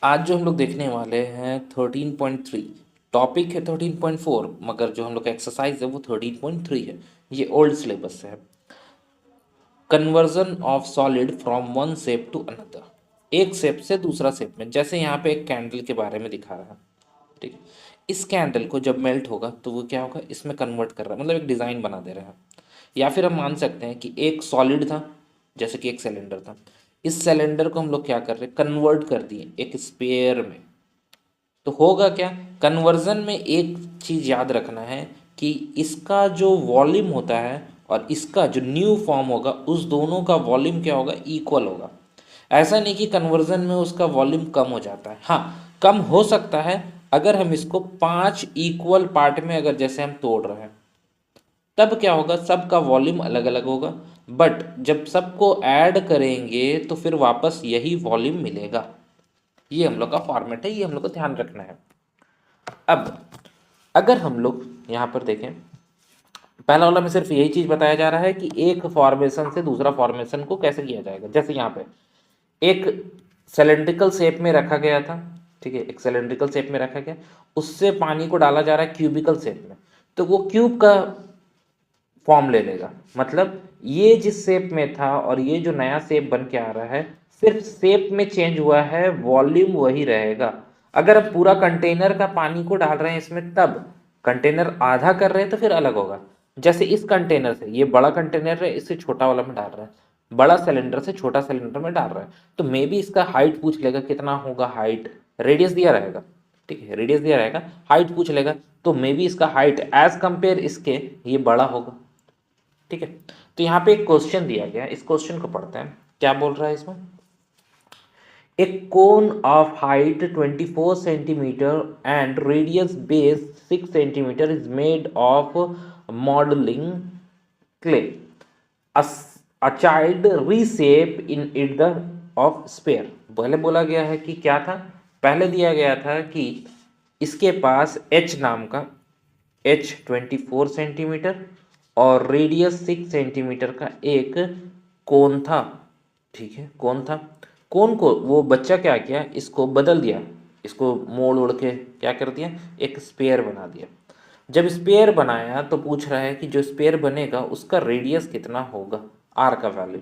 आज जो हम लोग देखने वाले हैं 13.3। टॉपिक है 13.4, मगर जो हम लोग का एक्सरसाइज है वो 13.3 है। ये ओल्ड सिलेबस से है। Conversion of solid from one shape to another, एक शेप से दूसरा शेप में। जैसे यहाँ पे एक कैंडल के बारे में दिखा रहा है, ठीक है। इस कैंडल को जब मेल्ट होगा तो वो क्या होगा, इसमें कन्वर्ट कर रहा है, मतलब एक डिज़ाइन बना दे रहा है। या फिर हम मान सकते हैं कि एक सॉलिड था, जैसे कि एक सिलेंडर था। इस सिलेंडर को हम लोग क्या कर रहे हैं, कन्वर्ट कर दिए एक स्पेयर में। तो होगा क्या, कन्वर्जन में एक चीज़ याद रखना है कि इसका जो वॉल्यूम होता है और इसका जो न्यू फॉर्म होगा, उस दोनों का वॉल्यूम क्या होगा, इक्वल होगा। ऐसा नहीं कि कन्वर्जन में उसका वॉल्यूम कम हो जाता है, हाँ कम हो सकता है अगर हम इसको 5 इक्वल पार्ट में अगर जैसे हम तोड़ रहे हैं, तब क्या होगा, सबका वॉल्यूम अलग अलग होगा। बट जब सबको ऐड करेंगे तो फिर वापस यही वॉल्यूम मिलेगा। ये हम लोग का फॉर्मेट है, ये हम लोग को ध्यान रखना है। अब अगर हम लोग यहाँ पर देखें, पहला वाला में सिर्फ यही चीज़ बताया जा रहा है कि एक फॉर्मेशन से दूसरा फॉर्मेशन को कैसे किया जाएगा। जैसे यहाँ पे एक सिलेंड्रिकल शेप में रखा गया था, ठीक है, एक सिलेंड्रिकल शेप में रखा गया, उससे पानी को डाला जा रहा है क्यूबिकल शेप में, तो वो क्यूब का फॉर्म ले लेगा। मतलब ये जिस शेप में था और ये जो नया शेप बन के आ रहा है, सिर्फ शेप में चेंज हुआ है, वॉल्यूम वही रहेगा। अगर अब पूरा कंटेनर का पानी को डाल रहे हैं इसमें, तब कंटेनर आधा कर रहे हैं तो फिर अलग होगा। जैसे इस कंटेनर से, ये बड़ा कंटेनर है, इससे छोटा वाला में डाल रहा है, बड़ा सिलेंडर से छोटा सिलेंडर में डाल रहा है, तो मे बी इसका हाइट पूछ लेगा, कितना होगा हाइट, रेडियस दिया रहेगा, ठीक है, रेडियस दिया रहेगा, हाइट पूछ लेगा, तो मे बी इसका हाइट एज कंपेयर इसके ये बड़ा होगा, ठीक है। तो यहाँ पे एक क्वेश्चन दिया गया है, इस क्वेश्चन को पढ़ते हैं, क्या बोल रहा है इसमें। एक cone of height 24 centimetre and radius base 6 centimetre is made of modelling clay. A child reshape in it the of sphere. पहले बोला गया है कि क्या था, पहले दिया गया था कि इसके पास एच नाम का, एच 24 सेंटीमीटर और रेडियस 6 सेंटीमीटर का एक कोन था, ठीक है, कोन था। कोन को वो बच्चा क्या किया, इसको बदल दिया, इसको मोड़ उड़ के क्या कर दिया, एक स्पेयर बना दिया। जब स्पेयर बनाया तो पूछ रहा है कि जो स्पेयर बनेगा उसका रेडियस कितना होगा, आर का वैल्यू।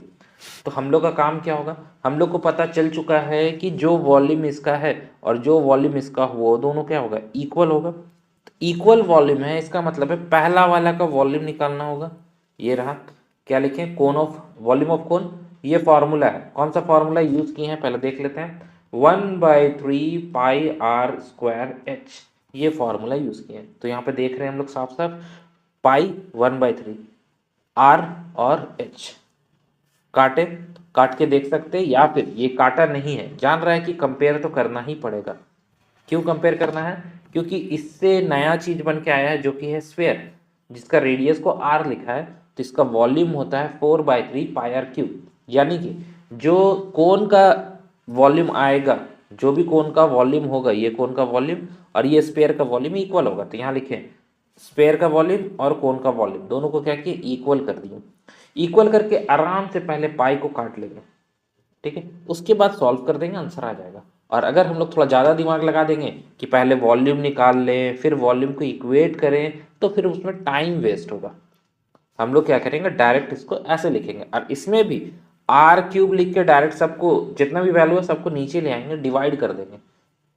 तो हम लोग का काम क्या होगा, हम लोग को पता चल चुका है कि जो वॉल्यूम इसका है और जो वॉल्यूम इसका वो दोनों क्या होगा, इक्वल होगा। इक्वल वॉल्यूम है, इसका मतलब है पहला वाला का वॉल्यूम निकालना होगा। ये रहा, क्या लिखें, cone of volume of cone. ये फॉर्मूला है, कौन सा फॉर्मूला यूज किए हैं पहले देख लेते हैं। 1/3 पाई r स्क्वायर एच, ये फॉर्मूला यूज किए हैं। तो यहाँ पे देख रहे हैं हम लोग साफ साफ, पाई 1/3, आर और एच काटे, काट के देख सकते हैं, या फिर ये काटा नहीं है, जान रहा है कि कंपेयर तो करना ही पड़ेगा। क्यों कंपेयर करना है, क्योंकि इससे नया चीज बन के आया है जो कि है स्फेयर, जिसका रेडियस को आर लिखा है, तो इसका वॉल्यूम होता है 4/3 पाई r क्यूब। यानी कि जो कोन का वॉल्यूम आएगा, जो भी कोन का वॉल्यूम होगा, ये कोन का वॉल्यूम और ये स्पेयर का वॉल्यूम इक्वल होगा। तो यहाँ लिखें, स्पेयर का वॉल्यूम और कोन का वॉल्यूम दोनों को क्या किए, इक्वल कर दिए। इक्वल करके आराम से पहले पाई को काट लेंगे, ठीक है, उसके बाद सॉल्व कर देंगे, आंसर आ जाएगा। और अगर हम लोग थोड़ा ज़्यादा दिमाग लगा देंगे कि पहले वॉल्यूम निकाल लें फिर वॉल्यूम को इक्वेट करें, तो फिर उसमें टाइम वेस्ट होगा। हम लोग क्या करेंगे, डायरेक्ट इसको ऐसे लिखेंगे, और इसमें भी r³ लिख के डायरेक्ट सबको जितना भी वैल्यू है सबको नीचे ले आएंगे, डिवाइड कर देंगे।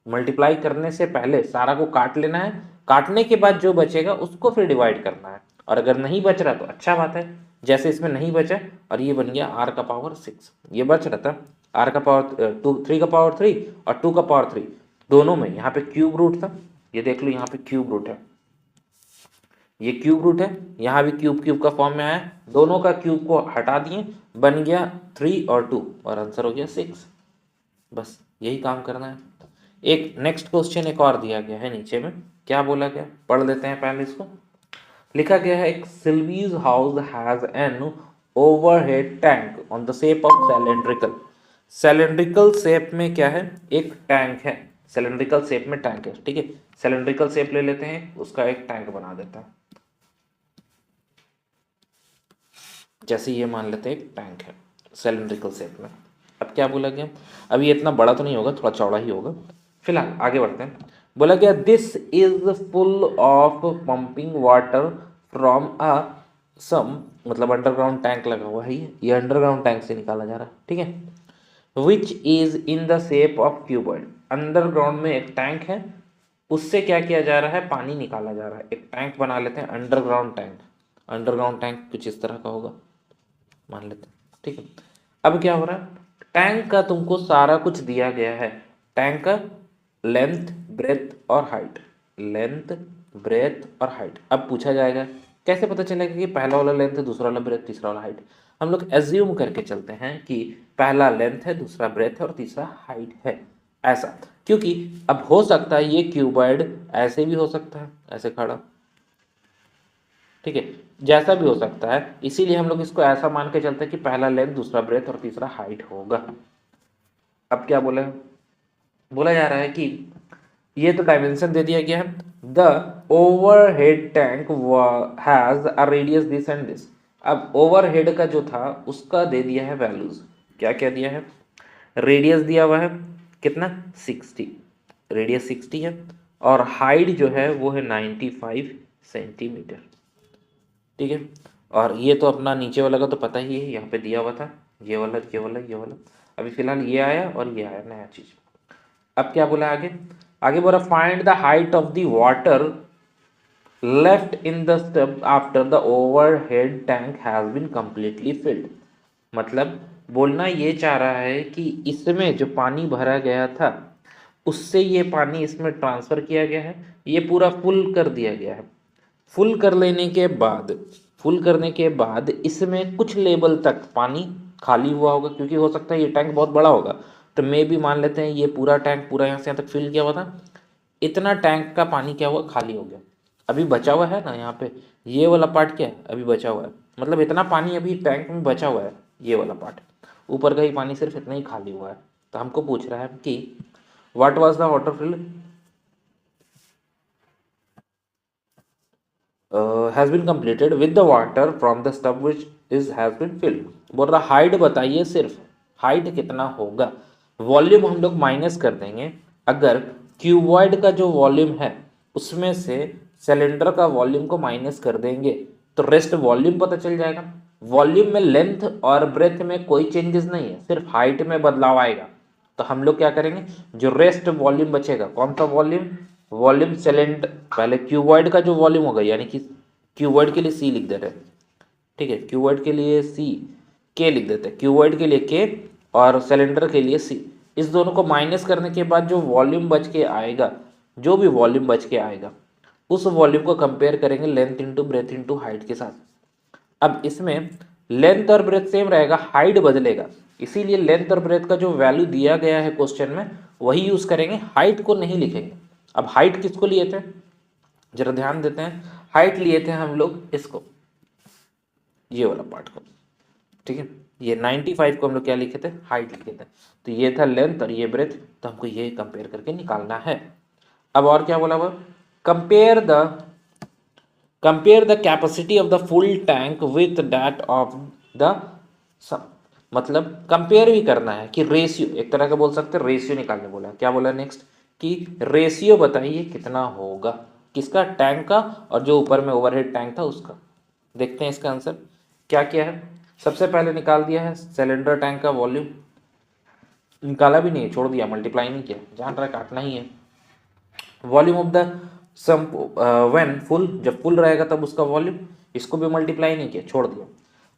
मल्टीप्लाई करने से पहले सारा को काट लेना है, काटने के बाद जो बचेगा उसको फिर डिवाइड करना है। और अगर नहीं बच रहा तो अच्छा बात है, जैसे इसमें नहीं बचा और ये बन गया r⁻⁶। ये बच रहा था r⁻3 और 2⁻3, दोनों में यहाँ पे क्यूब रूट था। ये देख लो यहाँ पे क्यूब रूट है, ये क्यूब रूट है, यहाँ भी क्यूब क्यूब का फॉर्म में आया, दोनों का क्यूब को हटा दिए, बन गया 3 और 2 और आंसर हो गया 6। बस यही काम करना है। एक नेक्स्ट क्वेश्चन एक और दिया गया है नीचे में, क्या बोला गया, पढ़ लेते हैं पहले इसको। लिखा गया है, एक Sylvie's house has an overhead tank on the shape of cylindrical. Cylindrical shape में क्या है, एक टैंक है, सिलेंड्रिकल शेप में टैंक है, ठीक है। सिलेंड्रिकल शेप ले लेते हैं, उसका एक टैंक बना देता है। जैसे ये मान लेते हैं एक टैंक है सिलेंड्रिकल शेप में। अब क्या बोला गया, अभी इतना बड़ा तो नहीं होगा, थोड़ा चौड़ा ही होगा। फिलहाल आगे बढ़ते हैं। बोला गया this is full of pumping water from a sump, मतलब अंडरग्राउंड टैंक लगा हुआ है, ये अंडरग्राउंड टैंक से निकाला जा रहा है, ठीक है। Which is in the shape of cuboid, underground में एक टैंक है, उससे क्या किया जा रहा है, पानी निकाला जा रहा है। एक टैंक बना लेते हैं, अंडरग्राउंड टैंक। अंडरग्राउंड टैंक कुछ इस तरह का होगा, मान लेते हैं, ठीक है। अब क्या हो रहा है, टैंक का तुमको सारा कुछ दिया गया है। टैंक का लेंथ, ब्रेथ और हाइट, लेंथ, ब्रेथ और हाइट। अब पूछा जाएगा कैसे पता चलेगा कि पहला वाला लेंथ है, दूसरा वाला ब्रेथ, तीसरा वाला हाइट। हम लोग एज्यूम करके चलते हैं कि पहला लेंथ है, दूसरा ब्रेथ है और तीसरा हाइट है, ऐसा। क्योंकि अब हो सकता है ये क्यूबॉइड ऐसे भी हो सकता है, ऐसे खड़ा, ठीक है, जैसा भी हो सकता है। इसीलिए हम लोग इसको ऐसा मान के चलते हैं कि पहला लेंथ, दूसरा ब्रेथ और तीसरा हाइट होगा। अब क्या बोला है, बोला जा रहा है कि ये तो डायमेंशन दे दिया गया है। The overhead tank has a radius this and this. अब ओवरहेड का जो था उसका दे दिया है वैल्यूज, क्या क्या दिया है, रेडियस दिया हुआ है कितना, 60, रेडियस 60 है, और हाइट जो है वो है 95 सेंटीमीटर, ठीक है। और ये तो अपना नीचे वाला का तो पता ही है, यहाँ पे दिया हुआ था, ये वाला, ये वाला, ये वाला। अभी फिलहाल ये आया और ये आया नया चीज। अब क्या बोला आगे, आगे बोला find the height of the water left in the stub after the overhead tank has been completely filled. मतलब बोलना ये चाह रहा है कि इसमें जो पानी भरा गया था उससे ये पानी इसमें ट्रांसफर किया गया है, ये पूरा फुल कर दिया गया है। फुल कर लेने के बाद, फुल करने के बाद इसमें कुछ लेवल तक पानी खाली हुआ होगा, क्योंकि हो सकता है ये टैंक बहुत बड़ा होगा। तो मे भी मान लेते हैं ये पूरा टैंक पूरा यहाँ से यहाँ तक फिल किया हुआ था, इतना टैंक का पानी क्या हुआ, खाली हो गया। अभी बचा हुआ है ना यहाँ पे, ये वाला पार्ट क्या है, अभी बचा हुआ है, मतलब इतना पानी अभी टैंक में बचा हुआ है, ये वाला पार्ट, ऊपर का ही पानी सिर्फ इतना ही खाली हुआ है। तो हमको पूछ रहा है कि what was the water fill has been completed with the water from the stub which is has been filled. बोल रहा हाइट बताइए, सिर्फ हाइट कितना होगा। वॉल्यूम हम लोग माइनस कर देंगे, अगर क्यूबॉइड का जो वॉल्यूम है उसमें से सिलेंडर का वॉल्यूम को माइनस कर देंगे तो रेस्ट वॉल्यूम पता चल जाएगा। वॉल्यूम में लेंथ और ब्रेथ में कोई चेंजेस नहीं है, सिर्फ हाइट में बदलाव आएगा। तो हम लोग क्या करेंगे, जो रेस्ट वॉल्यूम बचेगा, कौन सा वॉल्यूम, वॉल्यूम सिलेंडर, पहले क्यूबॉइड का जो वॉल्यूम होगा, यानी कि क्यूबॉइड के लिए सी लिख देते हैं, ठीक है, क्यूबॉइड के लिए सी, के लिख देते हैं, क्यूबॉइड के लिए के और सिलेंडर के लिए सी। इस दोनों को माइनस करने के बाद जो वॉल्यूम बच के आएगा, जो भी वॉल्यूम बच के आएगा, उस वॉल्यूम को कंपेयर करेंगे length into breadth into height के साथ। अब इसमें लेंथ और ब्रेथ सेम रहेगा, हाइट बदलेगा, इसीलिए लेंथ और ब्रेथ का जो वैल्यू दिया गया है क्वेश्चन में वही यूज करेंगे, हाइट को नहीं लिखेंगे। अब हाइट किसको लिए थे, जरा ध्यान देते हैं, हाइट लिए थे हम लोग इसको, ये वाला पार्ट को, ठीक है। ये 95 को हम लोग क्या लिखे थे, हाइट लिखे थे। तो ये था लेंथ और ये ब्रेथ, तो हमको ये कंपेयर करके निकालना है। अब और क्या बोला हुआ, compare the capacity of the full tank with that of the sump. मतलब कंपेयर भी करना है कि रेशियो, एक तरह का बोल सकते हैं रेशियो निकालने बोला। क्या बोला नेक्स्ट, कि रेशियो बताइए कितना होगा, किसका, टैंक का और जो ऊपर में ओवरहेड टैंक था उसका। देखते हैं इसका आंसर क्या क्या है। सबसे पहले निकाल दिया है सिलेंडर टैंक का वॉल्यूम, निकाला भी नहीं, छोड़ दिया, मल्टीप्लाई नहीं किया, जान रहा काटना ही है। Volume of the sump when full, जब फुल रहेगा तब उसका वॉल्यूम, इसको भी मल्टीप्लाई नहीं किया, छोड़ दिया।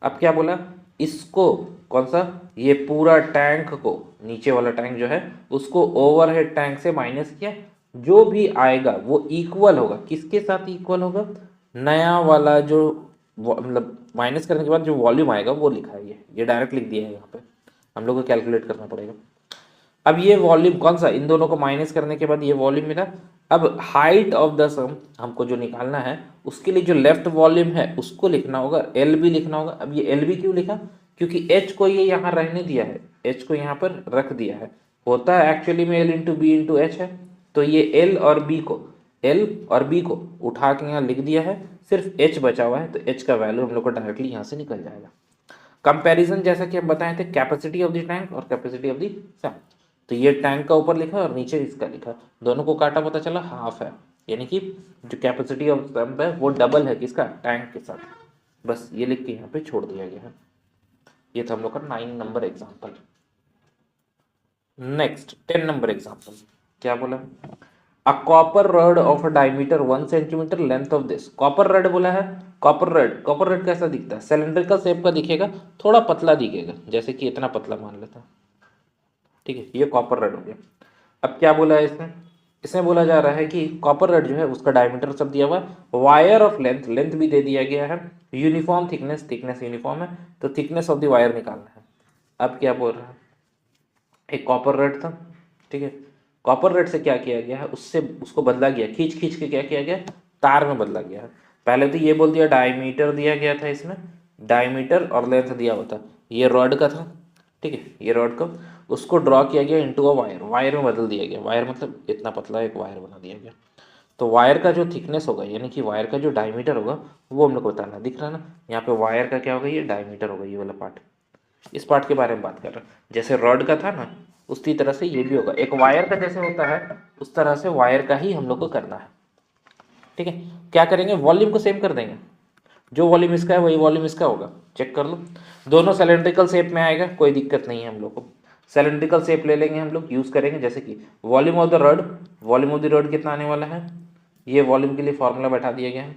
अब क्या बोला, इसको कौन सा, ये पूरा टैंक को, नीचे वाला टैंक जो है उसको ओवरहेड टैंक से माइनस किया, जो भी आएगा वो इक्वल होगा, किसके साथ इक्वल होगा, नया वाला जो मतलब माइनस करने के बाद जो वॉल्यूम आएगा वो लिखा है, ये डायरेक्ट लिख दिया है यहाँ पे, हम लोग को कैलकुलेट करना पड़ेगा। अब ये वॉल्यूम कौन सा, इन दोनों को माइनस करने के बाद ये वॉल्यूम मिला। अब हाइट ऑफ द सम हमको जो निकालना है, उसके लिए जो लेफ्ट वॉल्यूम है उसको लिखना होगा, एल बी लिखना होगा। अब ये एल बी क्यों लिखा, क्योंकि एच को ये यहाँ रहने दिया है, एच को यहाँ पर रख दिया है, होता है एक्चुअली में L into B into H है। तो ये एल और बी को, एल और बी को उठा के यहाँ लिख दिया है, सिर्फ एच बचा हुआ है, तो एच का वैल्यू हम लोग को डायरेक्टली यहाँ से निकल जाएगा। कंपैरिजन जैसा कि हम बताए थे, कैपेसिटी ऑफ द टैंक और कैपेसिटी ऑफ द सम। तो ये टैंक का ऊपर लिखा और नीचे इसका लिखा, दोनों को काटा पता चला हाफ है, यानी कि जो कैपेसिटी ऑफ पंप है वो डबल है किसका, टैंक के साथ। बस ये लिख के यहाँ पे छोड़ दिया गया है। ये था हम लोग का 9 number example. Next 10 number example क्या बोला, a copper rod of a diameter 1 centimetre length of this. Copper rod बोला है, कॉपर रड कैसा दिखता है, सिलेंड्रिकल शेप का दिखेगा, थोड़ा पतला दिखेगा, जैसे कि इतना पतला मान लेता, ठीक है, ये कॉपर रड हो गया। अब क्या बोला है इसमें, इसमें बोला जा रहा है कि कॉपर रड जो है उसका डायमीटर सब दिया हुआ है, वायर ऑफ लेंथ, लेंथ भी दे दिया गया है, यूनिफॉर्म थिकनेस, थिकनेस यूनिफॉर्म है, तो थिकनेस ऑफ द वायर निकालना है। अब क्या बोल रहा है, एक कॉपर रड था, ठीक है, कॉपर रड से क्या किया गया है, उससे उसको बदला गया, खींच खींच के क्या किया गया, तार में बदला गया है। पहले तो ये बोल दिया डायमीटर दिया गया था इसमें, डायमीटर और लेंथ दिया हुआ था, ये रॉड का था, ठीक है, ये रॉड का, उसको ड्रॉ किया गया इनटू अ वायर, वायर में बदल दिया गया, वायर मतलब इतना पतला एक वायर बना दिया गया। तो वायर का जो थिकनेस होगा, यानी कि वायर का जो डायमीटर होगा वो हम लोग को बताना, दिख रहा है ना, यहाँ पे वायर का क्या होगा, ये डायमीटर होगा, ये वाला पार्ट, इस पार्ट के बारे में बात कर रहे हैं। जैसे रॉड का था ना, उसी तरह से ये भी होगा, एक वायर का जैसे होता है उस तरह से वायर का ही हम लोग को करना है, ठीक है। क्या करेंगे, वॉल्यूम को सेम कर देंगे, जो वॉल्यूम इसका है वही वॉल्यूम इसका होगा, चेक कर लो, दोनों सिलेंड्रिकल शेप में आएगा, कोई दिक्कत नहीं है हम लोग को। सिलेंड्रिकल शेप ले लेंगे हम लोग, यूज़ करेंगे, जैसे कि volume of the rod, volume of the rod कितना आने वाला है, ये वॉल्यूम के लिए फॉर्मूला बैठा दिया गया है,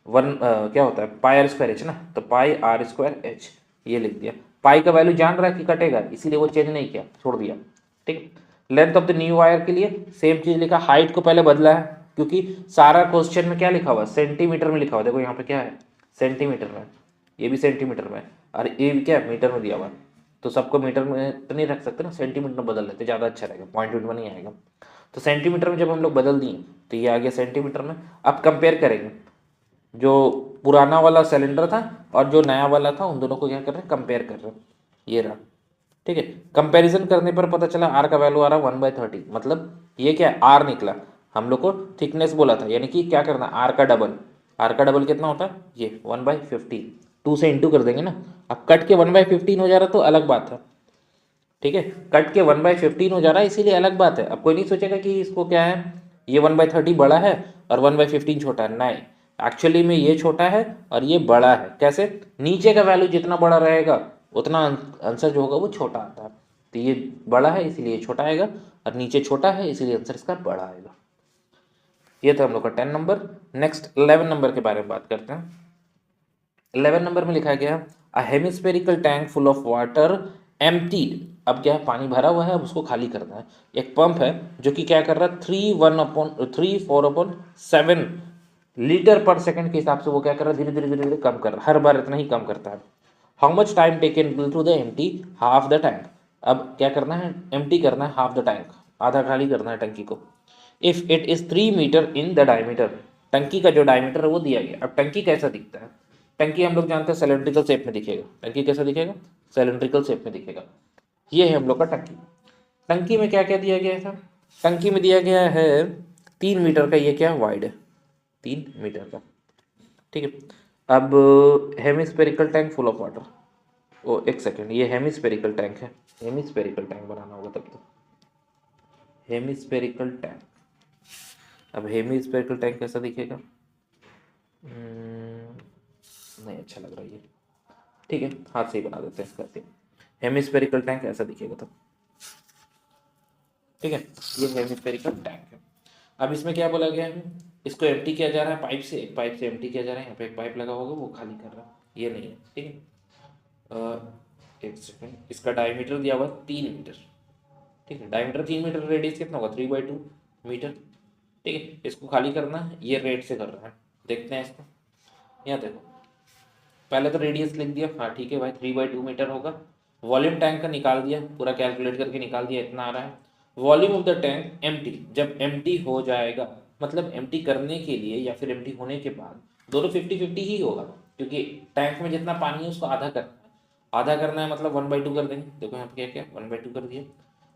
क्या होता है, पाई आर स्क्वायर एच ना, तो पाई आर स्क्वायर एच, ये लिख दिया। पाई का वैल्यू जान रहा है कि कटेगा, इसीलिए वो चेंज नहीं किया, छोड़ दिया, ठीक। Length of the new wire के लिए सेम चीज़ लिखा, हाइट को पहले बदला है, क्योंकि सारा क्वेश्चन में क्या लिखा हुआ है, सेंटीमीटर में लिखा हुआ, देखो यहाँ पे क्या है, सेंटीमीटर में, ये भी सेंटीमीटर में, और ये भी क्या है, मीटर में दिया हुआ, तो सबको मीटर में तो नहीं रख सकते ना, सेंटीमीटर में बदल लेते, ज़्यादा अच्छा रहेगा, पॉइंट में नहीं आएगा। तो सेंटीमीटर में जब हम लोग बदल दिए तो ये आ गया सेंटीमीटर में। अब कंपेयर करेंगे, जो पुराना वाला सिलेंडर था और जो नया वाला था, उन दोनों को क्या कर रहे हैं, कंपेयर कर रहे हैं, ये रहा, ठीक है। कंपैरिजन करने पर पता चला आर का वैल्यू आ रहा 1/30, मतलब ये क्या है, आर निकला, हम लोग को थिकनेस बोला था, यानी कि क्या करना, आर का डबल, आर का डबल कितना होता है, ये 1/15, 2 से इंटू कर देंगे ना। अब कट के 1/15 हो जा रहा तो अलग बात है, ठीक है, कट के 1/15 हो जा रहा है इसीलिए अलग बात है। अब कोई नहीं सोचेगा कि इसको क्या है, ये 1/30 बड़ा है और 1/15 छोटा है, नहीं, एक्चुअली में ये छोटा है और ये बड़ा है। कैसे, नीचे का वैल्यू जितना बड़ा रहेगा उतना आंसर जो होगा वो छोटा आता है, तो ये बड़ा है इसीलिए ये छोटा आएगा, और नीचे छोटा है इसीलिए आंसर इसका बड़ा आएगा। ये था हम लोग का 10 नंबर। नेक्स्ट 11 नंबर के बारे में बात करते हैं। 11 नंबर में लिखा गया, a hemispherical tank full of water emptied. अब क्या है, पानी भरा हुआ है, अब उसको खाली करना है। एक पंप है जो कि क्या कर रहा है, 3 4/7 लीटर पर सेकंड के हिसाब से वो क्या कर रहा है, धीरे धीरे धीरे धीरे कम कर रहा है, हर बार इतना ही कम करता है। How much time taken to the empty half the tank. अब क्या करना है, एम्प्टी करना है हाफ द टैंक, आधा खाली करना है टंकी को। If it is 3 metre in the diameter, टंकी का जो डायमीटर है वो दिया गया। अब टंकी कैसा दिखता है, टंकी हम लोग जानते हैं सिलेंड्रिकल शेप में दिखेगा, टंकी कैसा दिखेगा, सिलेंड्रिकल शेप में दिखेगा। ये है हम लोग का टंकी। टंकी में क्या क्या दिया गया था, टंकी में दिया गया है 3 मीटर का, ये क्या वाइड है, 3 मीटर का, ठीक है। अब hemispherical tank full of water, ओ एक सेकेंड, ये हेमिस्फेरिकल टैंक है, हेमिस्फेरिकल टैंक बनाना होगा तब तो, हेमिस्फेरिकल टैंक। अब हेमिस्फेरिकल टैंक कैसा दिखेगा, नहीं अच्छा लग रहा है ये, ठीक है, हाथ से ही बना देते हैं इसका ऐसे। हेमिस्फेरिकल टैंक ऐसा दिखेगा तो, ठीक है, ये हेमिस्फेरिकल टैंक है। अब इसमें क्या बोला गया है, इसको एम्प्टी किया जा रहा है पाइप से, एक पाइप से एम्प्टी किया जा रहा है, यहाँ पे एक पाइप लगा होगा वो खाली कर रहा है, ये नहीं है, ठीक है। एक सेकेंड, इसका डायमीटर दिया हुआ 3 मीटर, ठीक है, डायमीटर 3 मीटर, रेडियस कितना होगा 3/2 मीटर, ठीक है। इसको खाली करना है, ये रेड से कर रहा है, देखते हैं इसको, यहाँ देखो, पहले तो रेडियस लिख दिया, हाँ ठीक है भाई 3/2 मीटर होगा। वॉल्यूम टैंक का निकाल दिया, पूरा कैलकुलेट करके निकाल दिया, इतना आ रहा है। Volume of the tank empty, जब एम्प्टी हो जाएगा, मतलब एम्प्टी करने के लिए या फिर एम्प्टी होने के बाद, दोनों 50-50 ही होगा, क्योंकि टैंक में जितना पानी है उसको आधा करना है, आधा करना है मतलब 1/2 कर देंगे। देखो यहाँ पे क्या क्या 1/2 कर दिया,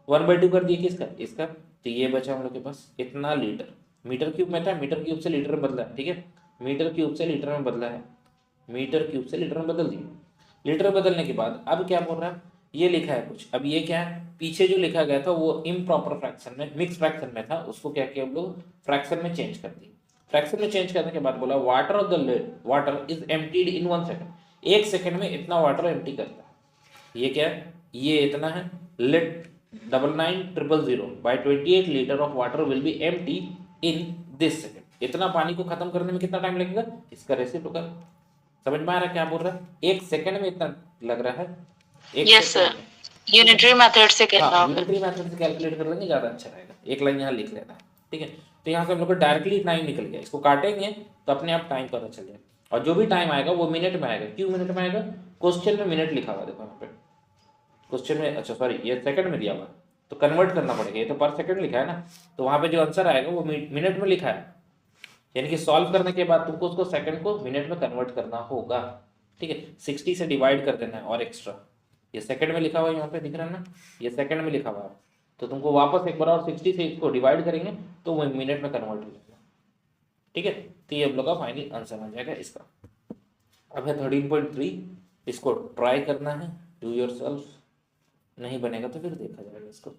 1/2 कर दिया किसका, इसका, तो ये बचा हम लोग के पास इतना लीटर, मीटर क्यूब में था, मीटर क्यूब से लीटर में बदला है, ठीक है, मीटर क्यूब से लीटर में बदला है, मीटर क्यूब से लीटर में बदल दिया। लीटर बदलने के बाद अब क्या बोल रहा है, ये लिखा है कुछ, अब ये क्या है, पीछे जो लिखा गया था वो इम्प्रॉपर फ्रैक्शन में, मिक्स फ्रैक्शन में था, उसको क्या किया हम लोग, फ्रैक्शन में चेंज कर दिया। फ्रैक्शन में चेंज करने के बाद बोला water of the water is emptied in 1 second, 1 second में इतना वाटर एम्प्टी करता है। ये क्या है, ये इतना है, let 99,000 by 28 litre of water will be empty in this second. इतना पानी को खत्म करने में कितना टाइम लगेगा, इसका रेसिप्रोकल। समझ में आ रहा है क्या बोल रहा है, 1 सेकंड में इतना लग रहा है, एक यस सेकंड सर, में। यूनिटरी मेथड से हाँ, करना होगा। यूनिटरी मेथड से कैलकुलेट कर लेंगे, ज़्यादा अच्छा रहेगा, एक लाइन यहाँ लिख लेना है। ठीक है, तो यहाँ से हम लोग को डायरेक्टली टाइम निकल गया, इसको काटेंगे तो अपने आप टाइम पता चल जाएगा, और जो भी टाइम आएगा वो मिनट में आएगा। क्यों मिनट में आएगा, क्वेश्चन में मिनट लिखा हुआ, देखो यहाँ पे क्वेश्चन में, अच्छा सॉरी ये सेकंड में दिया हुआ है, तो कन्वर्ट करना पड़ेगा, ये तो पर सेकंड लिखा है ना, तो वहाँ पे जो आंसर आएगा वो मिनट में लिखा है, यानी कि सॉल्व करने के बाद तुमको उसको सेकंड को मिनट में कन्वर्ट करना होगा। ठीक है, 60 से डिवाइड कर देना है और एक्स्ट्रा, ये सेकंड में लिखा हुआ है, यहाँ पे दिख रहा है ना, ये सेकंड में लिखा हुआ है, तो तुमको वापस एक बार और 60 से इसको डिवाइड करेंगे तो वो मिनट में कन्वर्ट हो जाएगा। ठीक है, तो ये हम लोग का फाइनल आंसर आ जाएगा इसका। अब है 13.3, इसको ट्राई करना है, डू योर सेल्फ, नहीं बनेगा तो फिर देखा जाएगा इसको।